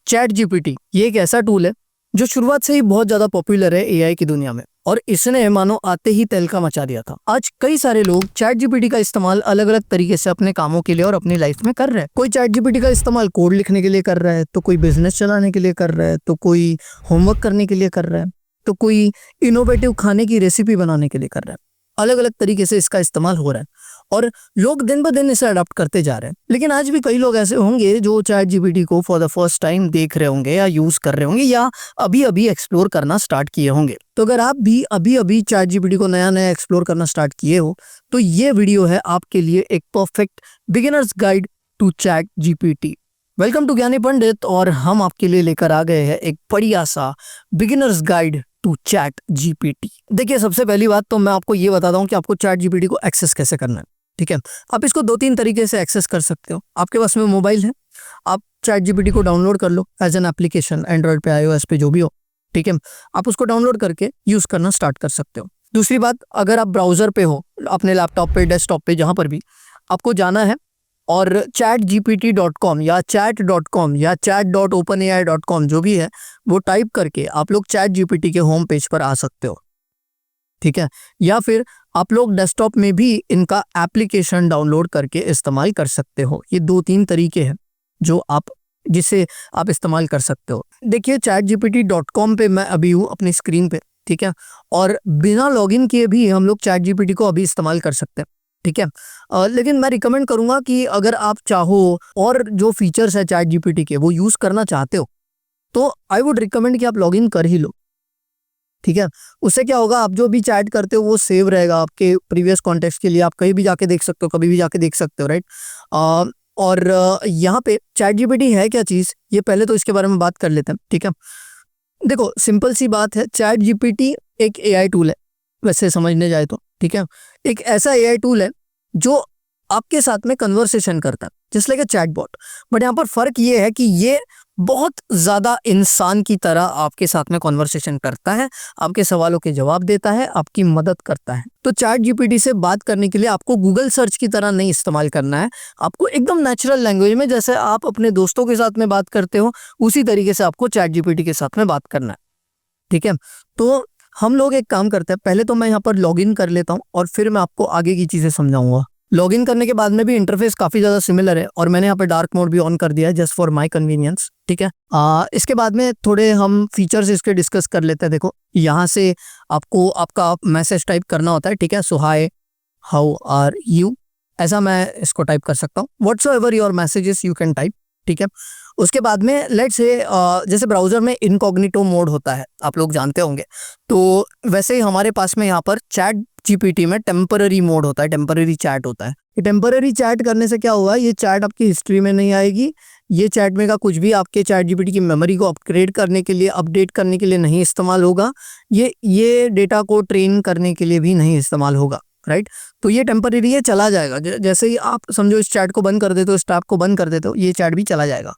Chat GPT ये एक ऐसा टूल है जो शुरुआत से ही बहुत ज्यादा पॉपुलर है एआई की दुनिया में, और इसने मानो आते ही तहलका मचा दिया था। आज कई सारे लोग चैट जीपीटी का इस्तेमाल अलग अलग तरीके से अपने कामों के लिए और अपनी लाइफ में कर रहे हैं। कोई चैट जीपीटी का इस्तेमाल कोड लिखने के लिए कर रहा है, तो कोई बिजनेस चलाने के लिए कर रहा है, तो कोई होमवर्क करने के लिए कर रहा है, तो कोई इनोवेटिव खाने की रेसिपी बनाने के लिए कर रहा है। अलग अलग तरीके से इसका इस्तेमाल हो रहा है और लोग दिन ब दिन इसे अडॉप्ट करते जा रहे हैं। लेकिन आज भी कई लोग ऐसे होंगे जो चैट जीपीटी को फॉर द फर्स्ट टाइम देख रहे होंगे या यूज कर रहे होंगे या अभी अभी एक्सप्लोर करना स्टार्ट किए होंगे। तो अगर आप भी अभी अभी चैट जीपीटी को नया नया एक्सप्लोर करना स्टार्ट किए हो तो ये वीडियो है आपके लिए एक perfect beginners guide to ChatGPT. Welcome to Gyani Pandit, और हम आपके लिए लेकर आ गए हैं एक बढ़िया सा beginners guide to ChatGPT. देखिए, सबसे पहली बात तो मैं आपको ये बताता हूँ कि आपको चैट जीपीटी को एक्सेस कैसे करना है। ठीक है, आप इसको 2-3 तरीके से एक्सेस कर सकते हो। आपके पास में मोबाइल है, आप चैट जीपीटी को डाउनलोड कर लो एज एन एप्लीकेशन, एंड्रॉइड पे, आईओएस पे, जो भी हो। ठीक है, आप उसको डाउनलोड करके यूज करना स्टार्ट कर सकते हो। दूसरी बात, अगर आप ब्राउजर पे हो, अपने लैपटॉप पे, डेस्कटॉप पे, जहां पर भी, आपको जाना है और chatgpt.com या chat.com या chat.openai.com जो भी है वो टाइप करके आप लोग चैट जीपीटी के होम पेज पर आ सकते हो। ठीक है, या फिर आप लोग डेस्कटॉप में भी इनका एप्लीकेशन डाउनलोड करके इस्तेमाल कर सकते हो। ये 2-3 तरीके हैं जो जिसे आप इस्तेमाल कर सकते हो। देखिए, chatgpt.com पे मैं अभी हूँ अपनी स्क्रीन पे। ठीक है, और बिना लॉगिन किए भी हम लोग चैट जीपीटी को अभी इस्तेमाल कर सकते हैं। ठीक है, लेकिन मैं रिकमेंड करूंगा कि अगर आप चाहो और जो फीचर्स है चैट जीपीटी के वो यूज करना चाहते हो तो आई वुड रिकमेंड कि आप लॉगिन कर ही लो। ठीक है, उससे क्या होगा, आप जो भी चैट करते हो वो सेव रहेगा आपके प्रीवियस कॉन्टेक्स्ट के लिए। आप कहीं भी जाके देख सकते हो, कभी भी जाके देख सकते हो, राइट। और यहाँ पे चैट जीपीटी है क्या चीज़, ये पहले तो इसके बारे में बात कर लेते हैं। ठीक है, देखो, सिंपल सी बात है, चैट जीपीटी एक एआई टूल है वैसे समझने जाए तो। ठीक है, एक ऐसा एआई टूल है जो आपके साथ में कन्वर्सेशन करता है, just like a chatbot. But यहाँ पर फर्क ये है कि ये बहुत ज्यादा इंसान की तरह आपके साथ में कन्वर्सेशन करता है, आपके सवालों के जवाब देता है, आपकी मदद करता है। तो चैट जीपीटी से बात करने के लिए आपको गूगल सर्च की तरह नहीं इस्तेमाल करना है। आपको एकदम नेचुरल लैंग्वेज में, जैसे आप अपने दोस्तों के साथ में बात करते हो, उसी तरीके से आपको चैट जीपीटी के साथ में बात करना है। ठीक है, तो हम लोग एक काम करते हैं, पहले तो मैं यहाँ पर लॉगिन कर लेता हूँ और फिर मैं आपको आगे की चीजें समझाऊंगा। लॉगिन करने के बाद में भी इंटरफेस काफी ज्यादा सिमिलर है और मैंने यहाँ पे डार्क मोड भी ऑन कर दिया है जस्ट फॉर माय कन्वीनियंस। ठीक है, इसके बाद में थोड़े हम फीचर्स इसके डिस्कस कर लेते हैं। देखो, यहाँ से आपको आपका मैसेज टाइप करना होता है। ठीक है, सो हाय, हाउ आर यू, ऐसा मैं इसको टाइप कर सकता हूँ। Whatsoever your messages you can type. ठीक है, उसके बाद में लेट्स से जैसे ब्राउजर में इनकॉग्निटो मोड होता है, आप लोग जानते होंगे, तो वैसे ही हमारे पास में यहाँ पर चैट जीपीटी में टेम्पररी मोड होता है, टेम्पररी चैट होता है। ये टेम्पररी चैट करने से क्या हुआ, ये चैट आपकी हिस्ट्री में नहीं आएगी, ये चैट में का कुछ भी आपके चैट जीपीटी की मेमोरी को अपग्रेड करने के लिए, अपडेट करने के लिए नहीं इस्तेमाल होगा, ये डेटा को ट्रेन करने के लिए भी नहीं इस्तेमाल होगा, राइट। तो ये टेम्पररी, ये चला जाएगा। जैसे ही आप समझो इस चैट को बंद कर देते हो, इस टैब को बंद कर देते हो, ये चैट भी चला जाएगा,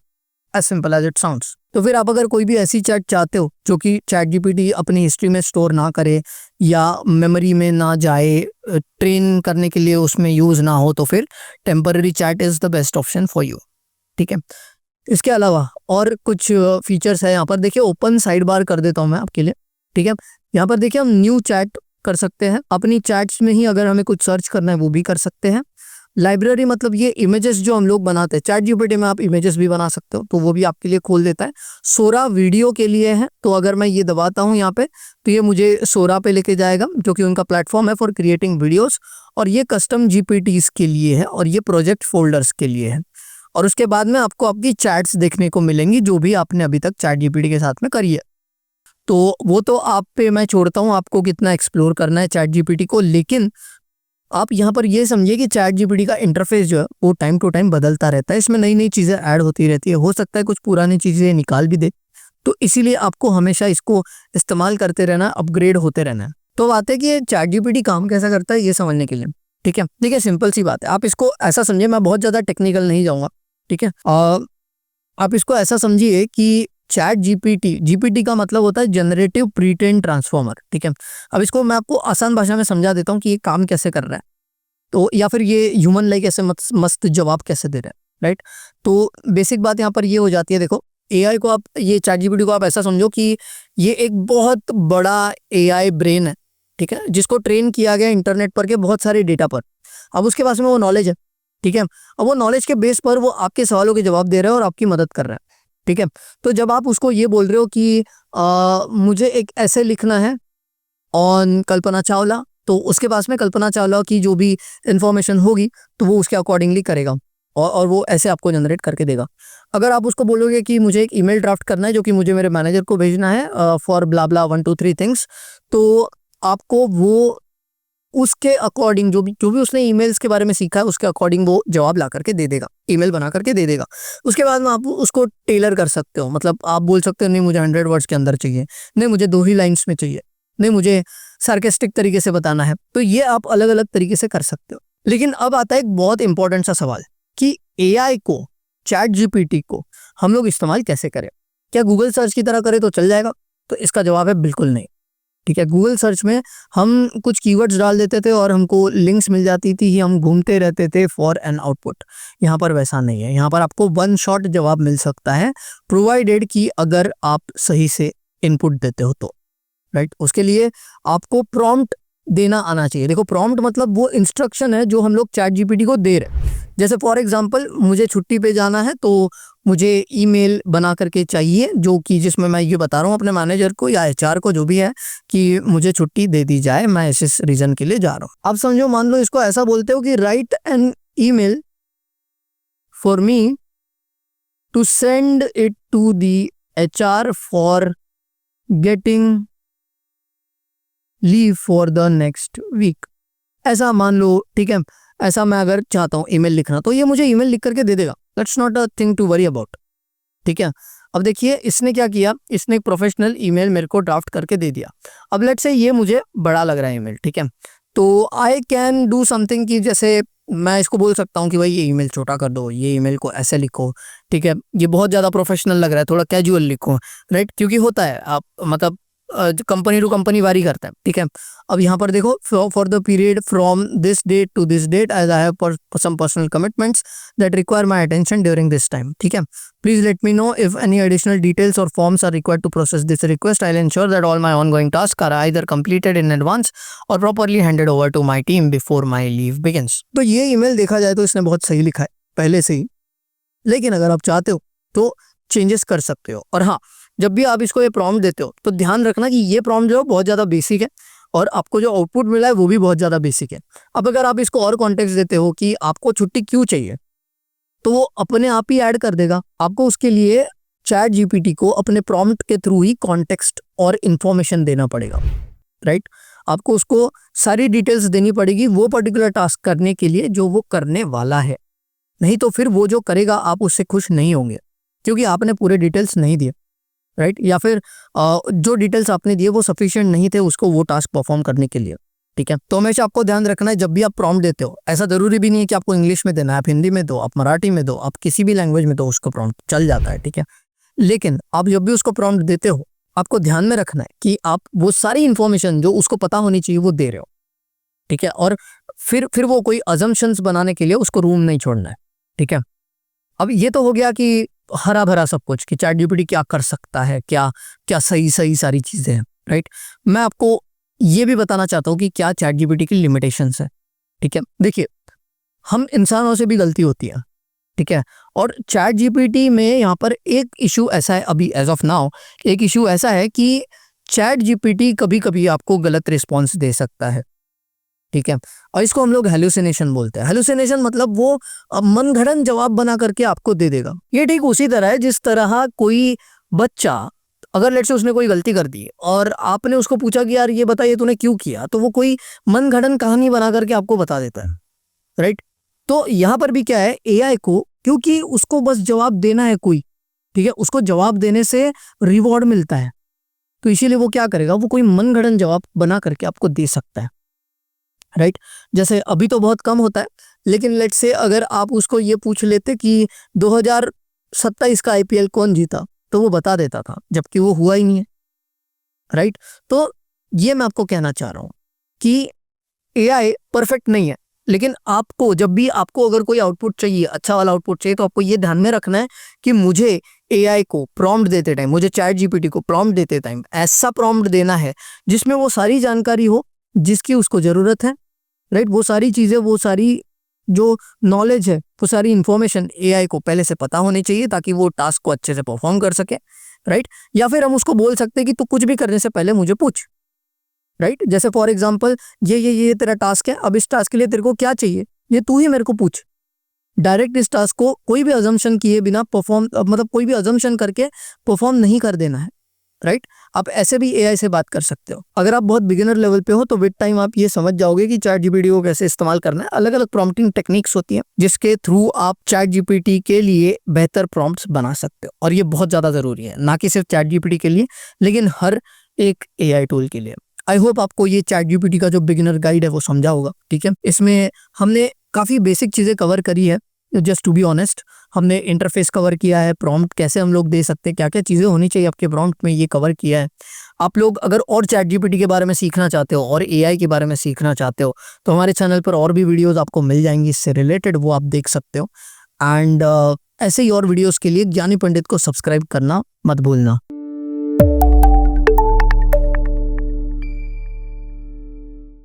as simple as it sounds. तो फिर आप अगर कोई भी ऐसी चैट चाहते हो जो कि चैट जीपीटी अपनी हिस्ट्री में स्टोर ना करे या मेमोरी में ना जाए, ट्रेन करने के लिए उसमें यूज ना हो, तो फिर temporary chat is the best option for you. ठीक है, इसके अलावा और कुछ फीचर्स है यहाँ पर। देखिए, ओपन साइड बार कर देता हूँ मैं आपके लिए। ठीक है, यहाँ पर देखिए हम न्यू चैट कर सकते हैं, अपनी चैट्स में ही अगर हमें कुछ सर्च करना है वो भी कर सकते हैं। लाइब्रेरी मतलब ये इमेजेस जो हम लोग बनाते हैं, चैट जीपीटी में आप इमेजेस भी बना सकते हो, तो वो भी आपके लिए खोल देता है। सोरा वीडियो के लिए है, तो अगर मैं ये दबाता हूँ यहाँ पे तो ये मुझे सोरा पे लेके जाएगा, जो कि उनका प्लेटफॉर्म है फॉर क्रिएटिंग वीडियोस। और ये कस्टम जीपीटीज के लिए है और ये प्रोजेक्ट फोल्डर्स के लिए है। और उसके बाद में आपको आपकी चैट्स देखने को मिलेंगी जो भी आपने अभी तक चैट जीपीटी के साथ में करी है। तो वो तो आप पे मैं छोड़ता हूँ, आपको कितना एक्सप्लोर करना है चैट जीपीटी को। लेकिन आप यहाँ पर ये समझिए कि चैट जीपीटी का इंटरफेस जो है वो टाइम टू टाइम बदलता रहता है, इसमें नई नई चीज़ें ऐड होती रहती है, हो सकता है कुछ पुरानी चीज़ें निकाल भी दे, तो इसीलिए आपको हमेशा इसको इस्तेमाल करते रहना, अपग्रेड होते रहना है। तो बात है कि ये चैट जीपीटी काम कैसा करता है ये समझने के लिए। ठीक है, देखिए, सिंपल सी बात है, आप इसको ऐसा समझिए, मैं बहुत ज़्यादा टेक्निकल नहीं जाऊँगा। ठीक है, आप इसको ऐसा समझिए कि चैट जीपीटी का मतलब होता है जनरेटिव प्री-ट्रेन ट्रांसफॉर्मर। ठीक है, अब इसको मैं आपको आसान भाषा में समझा देता हूँ कि ये काम कैसे कर रहा है, तो या फिर ये ह्यूमन लाइक ऐसे मस्त जवाब कैसे दे रहा है, राइट। तो बेसिक बात यहाँ पर ये हो जाती है, देखो, एआई को आप, ये चैट जीपीटी को आप ऐसा समझो कि ये एक बहुत बड़ा एआई ब्रेन है, ठीक है, जिसको ट्रेन किया गया इंटरनेट पर के बहुत सारे डेटा पर। अब उसके पास में वो नॉलेज है, ठीक है। अब वो नॉलेज के बेस पर वो आपके सवालों के जवाब दे रहा है और आपकी मदद कर रहा है, ठीक है। तो जब आप उसको ये बोल रहे हो कि मुझे एक ऐसे लिखना है ऑन कल्पना चावला, तो उसके पास में कल्पना चावला की जो भी इंफॉर्मेशन होगी तो वो उसके अकॉर्डिंगली करेगा और वो ऐसे आपको जनरेट करके देगा। अगर आप उसको बोलोगे कि मुझे एक ईमेल ड्राफ्ट करना है जो कि मुझे मेरे मैनेजर को भेजना है फॉर ब्ला ब्ला 1 2 3 थिंग्स, तो आपको वो उसके अकॉर्डिंग जो भी उसने ईमेल्स के बारे में सीखा है उसके अकॉर्डिंग वो जवाब ला करके दे देगा, ईमेल बना करके दे देगा। उसके बाद में आप उसको टेलर कर सकते हो, मतलब आप बोल सकते हो नहीं मुझे 100 वर्ड्स के अंदर चाहिए, नहीं मुझे 2 ही लाइन्स में चाहिए, नहीं मुझे सार्केस्टिक तरीके से बताना है। तो ये आप अलग अलग तरीके से कर सकते हो। लेकिन अब आता है एक बहुत इंपॉर्टेंट सा सवाल कि एआई को, चैट जीपीटी को हम लोग इस्तेमाल कैसे करें? क्या गूगल सर्च की तरह करें तो चल जाएगा? तो इसका जवाब है बिल्कुल नहीं, ठीक है। गूगल सर्च में हम कुछ कीवर्ड्स डाल देते थे और हमको लिंक्स मिल जाती थी, हम घूमते रहते थे फॉर एन आउटपुट। यहाँ पर वैसा नहीं है, यहाँ पर आपको 1 शॉट जवाब मिल सकता है, प्रोवाइडेड कि अगर आप सही से इनपुट देते हो तो, राइट। उसके लिए आपको प्रॉम्प्ट देना आना चाहिए। देखो प्रॉम्प्ट मतलब वो इंस्ट्रक्शन है जो हम लोग चैट जीपीटी को दे रहे हैं। जैसे फॉर एग्जांपल मुझे छुट्टी पे जाना है तो मुझे ईमेल बना करके चाहिए जो कि जिसमें मैं ये बता रहा हूँ अपने मैनेजर को या एचआर को जो भी है कि मुझे छुट्टी दे दी जाए, मैं इस रीजन के लिए जा रहा हूँ। आप समझो, मान लो इसको ऐसा बोलते हो कि write an email for me to send it to the HR for getting leave for the next week, ऐसा मान लो, ठीक है। ऐसा मैं अगर चाहता हूँ ईमेल लिखना तो ये मुझे ईमेल लिख करके दे देगा। That's not a thing to worry about, ठीक है। अब देखिए इसने क्या किया, इसने एक प्रोफेशनल ईमेल मेरे को ड्राफ्ट करके दे दिया। अब लेट्स से ये मुझे बड़ा लग रहा है ईमेल, ठीक है, तो आई कैन डू समथिंग कि जैसे मैं इसको बोल सकता हूँ कि भाई ये ईमेल छोटा कर दो, ये ईमेल को ऐसे लिखो, ठीक है, ये बहुत ज़्यादा प्रोफेशनल लग रहा है, थोड़ा कैजुअल लिखो, राइट। क्योंकि होता है आप मतलब कंपनी टू कंपनी वारी करता है, ठीक है। अब यहाँ पर देखो for the period from this date to this date as I have some personal commitments that require my attention during this time, ठीक है। Please let me know if any additional details और forms are required to process this request. I will ensure that all my ongoing task are either completed in advance और properly handed over to my team before my leave begins. तो ये email देखा जाए तो इसने बहुत सही लिखा है पहले से ही, लेकिन अगर आप चाहते हो तो चेंजेस कर सकते हो। और हाँ, जब भी आप इसको ये प्रॉम्प्ट देते हो तो ध्यान रखना कि ये प्रॉम्प्ट जो है बहुत ज़्यादा बेसिक है और आपको जो आउटपुट मिला है वो भी बहुत ज़्यादा बेसिक है। अब अगर आप इसको और कॉन्टेक्स्ट देते हो कि आपको छुट्टी क्यों चाहिए तो वो अपने आप ही ऐड कर देगा। आपको उसके लिए चैट जीपीटी को अपने प्रॉम्प्ट के थ्रू ही कॉन्टेक्स्ट और इन्फॉर्मेशन देना पड़ेगा, राइट। आपको उसको सारी डिटेल्स देनी पड़ेगी वो पर्टिकुलर टास्क करने के लिए जो वो करने वाला है, नहीं तो फिर वो जो करेगा आप उससे खुश नहीं होंगे क्योंकि आपने पूरे डिटेल्स नहीं दिए, राइट। या फिर जो डिटेल्स आपने दिए वो सफिशिएंट नहीं थे उसको वो टास्क परफॉर्म करने के लिए, ठीक है। तो हमेशा आपको ध्यान रखना है जब भी आप प्रॉम्प्ट देते हो, ऐसा जरूरी भी नहीं है कि आपको इंग्लिश में देना है, आप हिंदी में दो, आप मराठी में दो, आप किसी भी लैंग्वेज में दो, उसको प्रॉम्प्ट चल जाता है, ठीक है। लेकिन आप जब भी उसको प्रॉम्प्ट देते हो आपको ध्यान में रखना है कि आप वो सारी इंफॉर्मेशन जो उसको पता होनी चाहिए वो दे रहे हो, ठीक है। और फिर वो कोई अजम्पशंस बनाने के लिए उसको रूम नहीं छोड़ना है, ठीक है। अब ये तो हो गया कि हरा भरा सब कुछ कि चैट जीपीटी क्या कर सकता है, क्या क्या सही सारी चीजें हैं, राइट। मैं आपको ये भी बताना चाहता हूँ कि क्या चैट जीपीटी की लिमिटेशंस है, ठीक है। देखिए हम इंसानों से भी गलती होती है, ठीक है। और चैट जीपीटी में यहाँ पर एक इशू ऐसा है, अभी एज ऑफ नाउ एक इशू ऐसा है कि चैट जीपीटी कभी कभी आपको गलत रिस्पॉन्स दे सकता है, ठीक है। और इसको हम लोग हेलुसिनेशन बोलते हैं। हेलुसिनेशन मतलब वो मनगढ़ंत जवाब बना करके आपको दे देगा। ये ठीक उसी तरह है जिस तरह कोई बच्चा अगर लेट से उसने कोई गलती कर दी और आपने उसको पूछा कि यार ये बताइए तूने क्यों किया, तो वो कोई मनगढ़ंत कहानी बना करके आपको बता देता है, राइट। तो यहाँ पर भी क्या है, एआई को क्योंकि उसको बस जवाब देना है कोई, ठीक है, उसको जवाब देने से रिवॉर्ड मिलता है, तो इसीलिए वो क्या करेगा, वो कोई मनगढ़ंत जवाब बना करके आपको दे सकता है, राइट। जैसे अभी तो बहुत कम होता है, लेकिन लेट से अगर आप उसको ये पूछ लेते कि 2027 का आईपीएल कौन जीता, तो वो बता देता था, जबकि वो हुआ ही नहीं है, राइट। तो ये मैं आपको कहना चाह रहा हूं कि एआई परफेक्ट नहीं है, लेकिन आपको जब भी आपको अगर कोई आउटपुट चाहिए, अच्छा वाला आउटपुट चाहिए, तो आपको ये ध्यान में रखना है कि मुझे एआई को प्रॉम्प्ट देते टाइम, मुझे चैट जीपीटी को प्रॉम्प्ट देते टाइम ऐसा प्रॉम्प्ट देना है जिसमें वो सारी जानकारी हो जिसकी उसको जरूरत है, राइट। वो सारी चीजें, वो सारी जो नॉलेज है, वो सारी इंफॉर्मेशन एआई को पहले से पता होनी चाहिए ताकि वो टास्क को अच्छे से परफॉर्म कर सके, राइट। या फिर हम उसको बोल सकते हैं कि तू कुछ भी करने से पहले मुझे पूछ, राइट। जैसे फॉर एग्जांपल ये तेरा टास्क है, अब इस टास्क के लिए तेरे को क्या चाहिए ये तू ही मेरे को पूछ। डायरेक्ट इस टास्क को कोई भी अजम्पशन किए बिना परफॉर्म, मतलब कोई भी अजम्पशन करके परफॉर्म नहीं कर देना है, राइट। आप ऐसे भी एआई से बात कर सकते हो। अगर आप बहुत बिगिनर लेवल पे हो तो विद टाइम आप ये समझ जाओगे कि चैट जीपीटी को कैसे इस्तेमाल करना है। अलग अलग प्रॉम्प्टिंग टेक्निक्स होती हैं जिसके थ्रू आप चैट जीपीटी के लिए बेहतर प्रॉम्प्ट्स बना सकते हो, और ये बहुत ज़्यादा ज़रूरी है, ना कि सिर्फ चैट जीपीटी के लिए लेकिन हर एक एआई टूल के लिए। आई होप आपको ये चैट जीपीटी का जो बिगिनर गाइड है वो समझा होगा, ठीक है। इसमें हमने काफ़ी बेसिक चीज़ें कवर करी है, जस्ट टू बी ऑनेस्ट। हमने इंटरफेस कवर किया है, प्रॉम्प्ट कैसे हम लोग दे सकते हैं, क्या क्या चीज़ें होनी चाहिए आपके प्रॉम्प्ट में, ये कवर किया है। आप लोग अगर और चैट जीपीटी के बारे में सीखना चाहते हो और एआई के बारे में सीखना चाहते हो तो हमारे चैनल पर और भी वीडियोस आपको मिल जाएंगी इससे रिलेटेड, वो आप देख सकते हो। एंड ऐसे ही और वीडियोस के लिए ज्ञानी पंडित को सब्सक्राइब करना मत भूलना।